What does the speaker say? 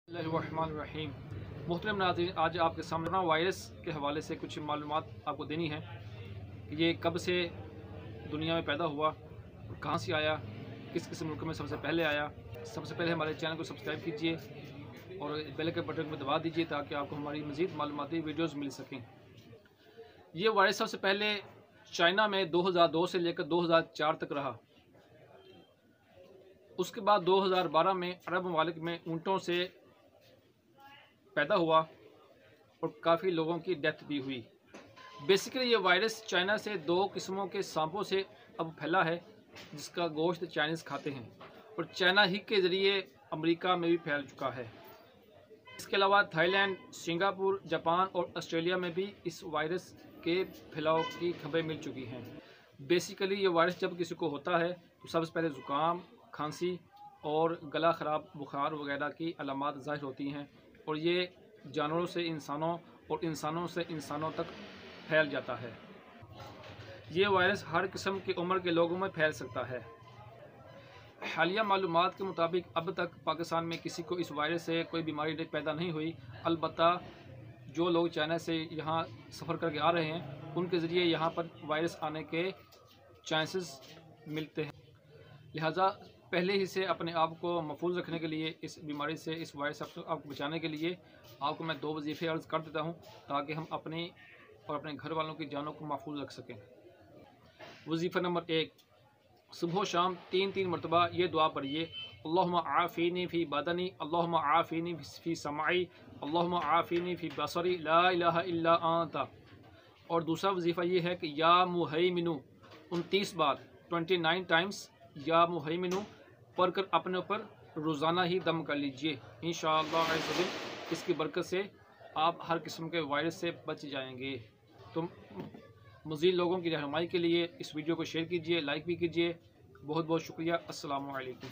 रहीम। मोहतरम नाज़रीन, आज आपके सामने कोरोना वायरस के हवाले से कुछ मालूमात आपको देनी है कि ये कब से दुनिया में पैदा हुआ, कहाँ से आया, किस किस मुल्क में सबसे पहले आया। सबसे पहले हमारे चैनल को सब्सक्राइब कीजिए और बेल के बटन को दबा दीजिए ताकि आपको हमारी मज़ीद मालूमाती वीडियोज़ मिल सकें। ये वायरस सबसे पहले चाइना में 2002 से लेकर 2004 तक रहा। उसके बाद 2012 में अरब ममालिक में ऊँटों से पैदा हुआ और काफ़ी लोगों की डेथ भी हुई। बेसिकली ये वायरस चाइना से दो किस्मों के सांपों से अब फैला है, जिसका गोश्त चाइनीज़ खाते हैं और चाइना ही के ज़रिए अमेरिका में भी फैल चुका है। इसके अलावा थाईलैंड, सिंगापुर, जापान और ऑस्ट्रेलिया में भी इस वायरस के फैलाव की खबरें मिल चुकी हैं। बेसिकली ये वायरस जब किसी को होता है तो सबसे पहले ज़ुकाम, खांसी और गला ख़राब, बुखार वगैरह की अलामात ज़ाहिर होती हैं और ये जानवरों से इंसानों और इंसानों से इंसानों तक फैल जाता है। ये वायरस हर किस्म की उम्र के लोगों में फैल सकता है। हालिया मालूमात के मुताबिक अब तक पाकिस्तान में किसी को इस वायरस से कोई बीमारी पैदा नहीं हुई। अलबत्ता जो लोग चाइना से यहाँ सफ़र करके आ रहे हैं उनके ज़रिए यहाँ पर वायरस आने के चांसेस मिलते हैं। लिहाजा पहले ही से अपने आप को महफूज रखने के लिए, इस बीमारी से, इस वायरस से आपको बचाने के लिए आपको मैं 2 वजीफ़े अर्ज़ कर देता हूँ ताकि हम अपनी और अपने घर वालों की जानों को महफूज रख सकें। वजीफ़ा नंबर 1, सुबह शाम 3 मरतबा ये दुआ पढ़िए, अल्लाहुम्मा आफ़ीनी फ़ी बदनी, अल्लाहुम्मा आफ़ीनी फ़ी समाई, अल्लाहुम्मा आफ़ीनी फ़ी बसरी, ला इलाहा इल्ला अंता। और दूसरा वजीफ़ा ये है कि या मुहैमिनु 29 बार 29 टाइम्स या मुहैमिनु पढ़कर अपने ऊपर रोज़ाना ही दम कर लीजिए। इंशाअल्लाह इसकी बरकत से आप हर किस्म के वायरस से बच जाएंगे। तो मज़ीद लोगों की रहनुमाई के लिए इस वीडियो को शेयर कीजिए, लाइक भी कीजिए। बहुत बहुत शुक्रिया। अस्सलामु अलैकुम।